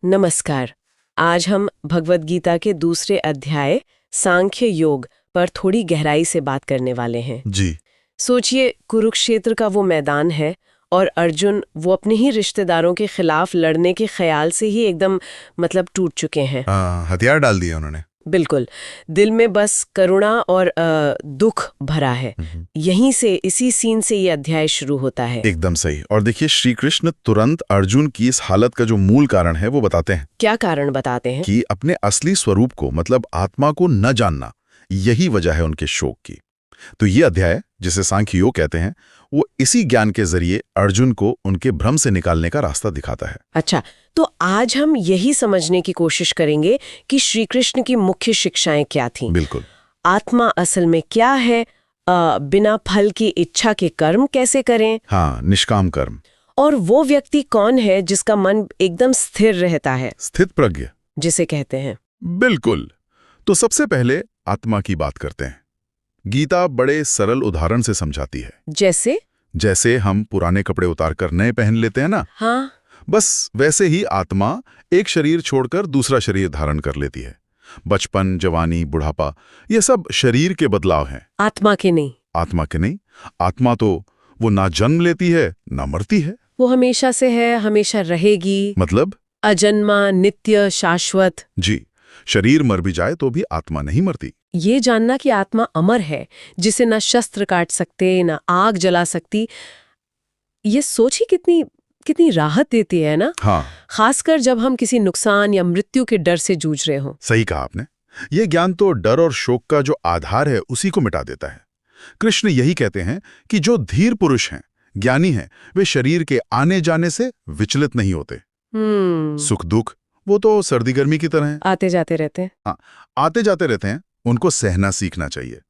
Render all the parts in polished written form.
नमस्कार। आज हम भगवद गीता के दूसरे अध्याय सांख्य योग पर थोड़ी गहराई से बात करने वाले हैं। जी। सोचिए, कुरुक्षेत्र का वो मैदान है और अर्जुन वो अपने ही रिश्तेदारों के खिलाफ लड़ने के ख्याल से ही एकदम टूट चुके हैं। हथियार डाल दिए उन्होंने। बिल्कुल, दिल में बस करुणा और दुख भरा है। यहीं से, इसी सीन से ये अध्याय शुरू होता है। एकदम सही। और देखिए, श्री कृष्ण तुरंत अर्जुन की इस हालत का जो मूल कारण है वो बताते हैं। क्या कारण बताते हैं? कि अपने असली स्वरूप को, मतलब आत्मा को न जानना, यही वजह है उनके शोक की। तो ये अध्याय, जिसे सांख्य योग कहते हैं, वो इसी ज्ञान के जरिए अर्जुन को उनके भ्रम से निकालने का रास्ता दिखाता है। अच्छा, तो आज हम यही समझने की कोशिश करेंगे कि श्री कृष्ण की मुख्य शिक्षाएं क्या थीं। बिल्कुल। आत्मा असल में क्या है, बिना फल की इच्छा के कर्म कैसे करें, हाँ, निष्काम कर्म। और वो व्यक्ति कौन है जिसका मन एकदम स्थिर रहता है, स्थित प्रज्ञ जिसे कहते हैं। बिल्कुल। तो सबसे पहले आत्मा की बात करते हैं। गीता बड़े सरल उदाहरण से समझाती है। जैसे हम पुराने कपड़े उतारकर नए पहन लेते हैं ना। हाँ। बस वैसे ही आत्मा एक शरीर छोड़कर दूसरा शरीर धारण कर लेती है। बचपन, जवानी, बुढ़ापा, ये सब शरीर के बदलाव हैं। आत्मा के नहीं। आत्मा के नहीं। आत्मा तो वो ना जन्म लेती है ना मरती है। वो हमेशा से है, हमेशा रहेगी। मतलब अजन्मा, नित्य, शाश्वत। जी। शरीर मर भी जाए तो भी आत्मा नहीं मरती। ये जानना कि आत्मा अमर है, जिसे ना शस्त्र काट सकते ना आग जला सकती, ये सोच ही कितनी कितनी राहत देती है ना। हाँ। खासकर जब हम किसी नुकसान या मृत्यु के डर से जूझ रहे हों। सही कहा आपने। ये ज्ञान तो डर और शोक का जो आधार है उसी को मिटा देता है। कृष्ण यही कहते हैं कि जो धीर पुरुष हैं, ज्ञानी हैं, वे शरीर के आने जाने से विचलित नहीं होते। सुख दुख वो तो सर्दी गर्मी की तरह हैं, आते जाते रहते हैं। हाँ, आते जाते रहते हैं। उनको सहना सीखना चाहिए।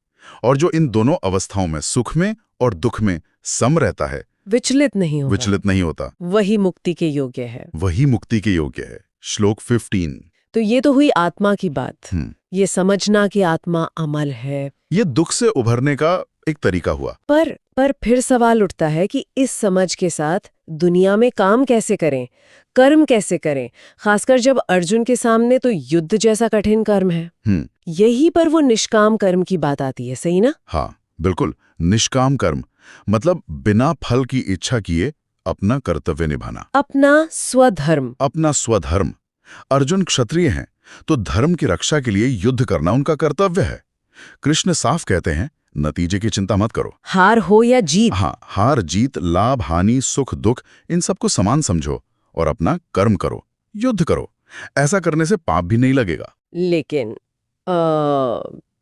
और जो इन दोनों अवस्थाओं में, सुख में और दुख में सम रहता है, विचलित नहीं होता, वही मुक्ति के योग्य है। वही मुक्ति के योग्य है। श्लोक 15। तो ये तो हुई आत्मा की बात। ये समझना कि आत्मा अमल है, ये दुख से उभरने का एक तरीका हुआ। पर फिर सवाल उठता है कि इस समझ के साथ दुनिया में काम कैसे करें, कर्म कैसे करें, खासकर जब अर्जुन के सामने तो युद्ध जैसा कठिन कर्म है। यही पर वो निष्काम कर्म की बात आती है, सही ना? हाँ, बिल्कुल। निष्काम कर्म मतलब बिना फल की इच्छा किए अपना कर्तव्य निभाना, अपना स्वधर्म। अर्जुन क्षत्रिय हैं, तो धर्म की रक्षा के लिए युद्ध करना उनका कर्तव्य है। कृष्ण साफ कहते हैं, नतीजे की चिंता मत करो। हार हो या जीत। हाँ, हार जीत, लाभ हानि, सुख दुख, इन सबको समान समझो और अपना कर्म करो, युद्ध करो। ऐसा करने से पाप भी नहीं लगेगा। लेकिन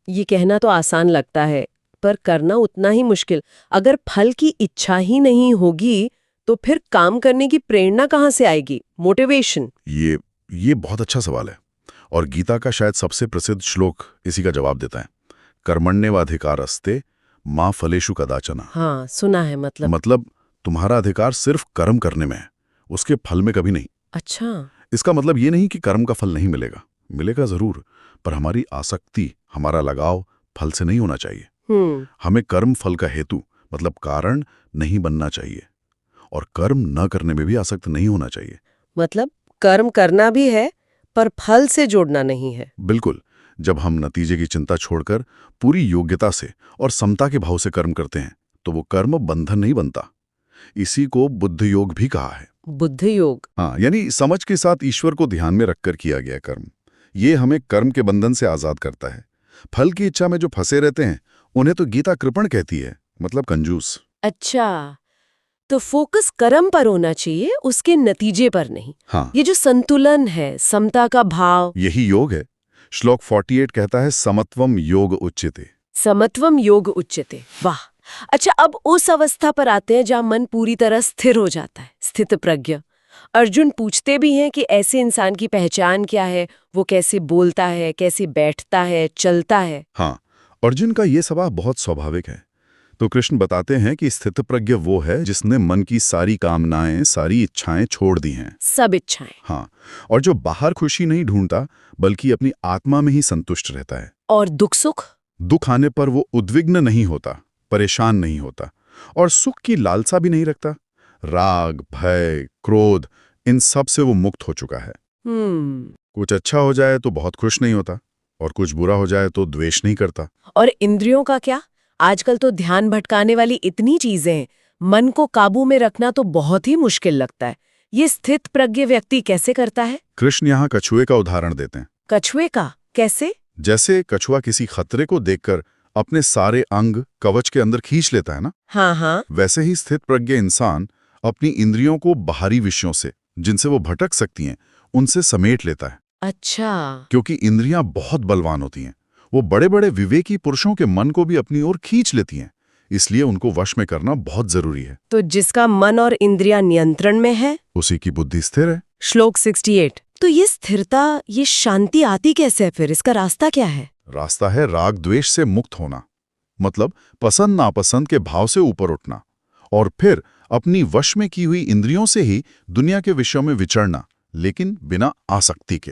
ये कहना तो आसान लगता है, पर करना उतना ही मुश्किल। अगर फल की इच्छा ही नहीं होगी तो फिर काम करने की प्रेरणा कहाँ से आएगी, मोटिवेशन? ये बहुत अच्छा सवाल है। और गीता का शायद सबसे प्रसिद्ध श्लोक इसी का जवाब देता है। कर्मण्येवाधिकारस्ते मा फलेषु कदाचन। हाँ, सुना है। मतलब तुम्हारा अधिकार सिर्फ कर्म करने में है, उसके फल में कभी नहीं। अच्छा। इसका मतलब ये नहीं कि कर्म का फल नहीं मिलेगा, मिलेगा जरूर, पर हमारी आसक्ति, हमारा लगाव फल से नहीं होना चाहिए। हमें कर्म फल का हेतु, मतलब कारण नहीं बनना चाहिए, और कर्म न करने में भी आसक्त नहीं होना चाहिए। मतलब कर्म करना भी है, पर फल से जोड़ना नहीं है। बिल्कुल। जब हम नतीजे की चिंता छोड़कर पूरी योग्यता से और समता के भाव से कर्म करते हैं, तो वो कर्म बंधन नहीं बनता। इसी को बुद्ध योग भी कहा है। बुद्ध योग? हाँ, यानी समझ के साथ ईश्वर को ध्यान में रखकर किया गया कर्म। ये हमें कर्म के बंधन से आजाद करता है। फल की इच्छा में जो फंसे रहते हैं, उन्हें तो गीता कृपण कहती है, मतलब कंजूस। अच्छा, तो फोकस कर्म पर होना चाहिए, उसके नतीजे पर नहीं। हाँ। ये जो संतुलन है, समता का भाव, यही योग है। श्लोक 48 कहता है, समत्वम योग उच्यते। समत्वम योग उच्यते। वाह। अच्छा, अब उस अवस्था पर आते हैं जहाँ मन पूरी तरह स्थिर हो जाता है, स्थित प्रज्ञ। अर्जुन पूछते भी हैं कि ऐसे इंसान की पहचान क्या है, वो कैसे बोलता है, कैसे बैठता है, चलता है। हाँ, अर्जुन का ये सवाल बहुत स्वाभाविक है। तो कृष्ण बताते हैं कि स्थितप्रज्ञ वो है जिसने मन की सारी कामनाएं, सारी इच्छाएं छोड़ दी हैं। सब इच्छाएं। हाँ, और जो बाहर खुशी नहीं ढूंढता, बल्कि अपनी आत्मा में ही संतुष्ट रहता है। और दुख सुख? दुख आने पर वो उद्विग्न नहीं होता, परेशान नहीं होता, और सुख की लालसा भी नहीं रखता। राग, भय, क्रोध, इन सब से वो मुक्त हो चुका है। कुछ अच्छा हो जाए तो बहुत खुश नहीं होता, और कुछ बुरा हो जाए तो द्वेष नहीं करता। और इंद्रियों का क्या? आजकल तो ध्यान भटकाने वाली इतनी चीजें हैं, मन को काबू में रखना तो बहुत ही मुश्किल लगता है। ये स्थित प्रज्ञ व्यक्ति कैसे करता है? कृष्ण यहाँ कछुए का उदाहरण देते हैं। कछुए का कैसे? जैसे कछुआ किसी खतरे को देखकर अपने सारे अंग कवच के अंदर खींच लेता है ना, हाँ हाँ। वैसे ही स्थित प्रज्ञ इंसान अपनी इंद्रियों को बाहरी विषयों से, जिनसे वो भटक सकती हैं, उनसे समेट लेता है। अच्छा। क्योंकि इंद्रियां बहुत बलवान होती हैं, वो बड़े बड़े विवेकी पुरुषों के मन को भी अपनी ओर खींच लेती हैं, इसलिए उनको वश में करना बहुत जरूरी है। तो जिसका मन और इंद्रियां नियंत्रण में है, उसी की बुद्धि स्थिर है। श्लोक 68। तो ये स्थिरता, ये शांति आती कैसे है फिर? इसका रास्ता क्या है? रास्ता है राग द्वेष से मुक्त होना, मतलब पसंद नापसंद के भाव से ऊपर उठना, और फिर अपनी वश में की हुई इंद्रियों से ही दुनिया के विषयों में विचरना, लेकिन बिना आसक्ति के।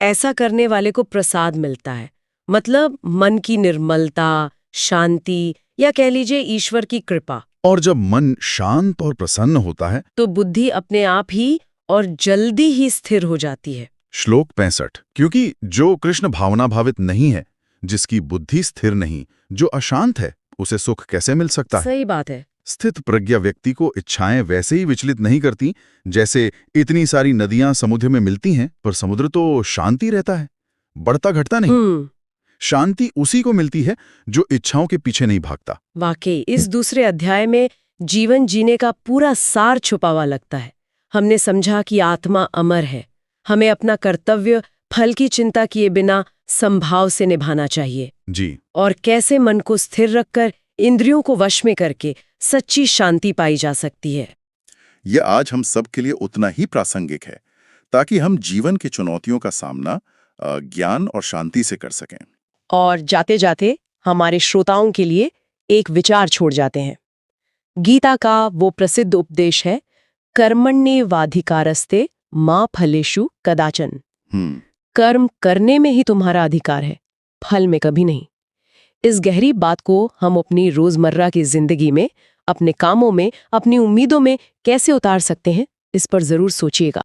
ऐसा करने वाले को प्रसाद मिलता है, मतलब मन की निर्मलता, शांति, या कह लीजिए ईश्वर की कृपा। और जब मन शांत और प्रसन्न होता है तो बुद्धि अपने आप ही और जल्दी ही स्थिर हो जाती है। श्लोक 65। क्योंकि जो कृष्ण भावना भावित नहीं है, जिसकी बुद्धि स्थिर नहीं, जो अशांत है, उसे सुख कैसे मिल सकता है? सही बात है। स्थित प्रज्ञा व्यक्ति को इच्छाएं वैसे ही विचलित नहीं करती जैसे इतनी सारी नदियां समुद्र में मिलती हैं, पर समुद्र तो शांति रहता है, बढ़ता घटता नहीं। शांति उसी को मिलती है जो इच्छाओं के पीछे नहीं भागता। वाकई इस दूसरे अध्याय में जीवन जीने का पूरा सार छुपा हुआ लगता है। हमने समझा कि आत्मा अमर है, हमें अपना कर्तव्य फल की चिंता किए बिना संभाव से निभाना चाहिए जी। और कैसे मन को स्थिर रखकर इंद्रियों को वश में करके सच्ची शांति पाई जा सकती है। यह आज हम सब के लिए उतना ही प्रासंगिक है, ताकि हम जीवन की चुनौतियों का सामना ज्ञान और शांति से कर सकें। और जाते जाते हमारे श्रोताओं के लिए एक विचार छोड़ जाते हैं। गीता का वो प्रसिद्ध उपदेश है, कर्मण्येवाधिकारस्ते मा फलेषु कदाचन। कर्म करने में ही तुम्हारा अधिकार है, फल में कभी नहीं। इस गहरी बात को हम अपनी रोजमर्रा की जिंदगी में, अपने कामों में, अपनी उम्मीदों में कैसे उतार सकते हैं, इस पर जरूर सोचिएगा।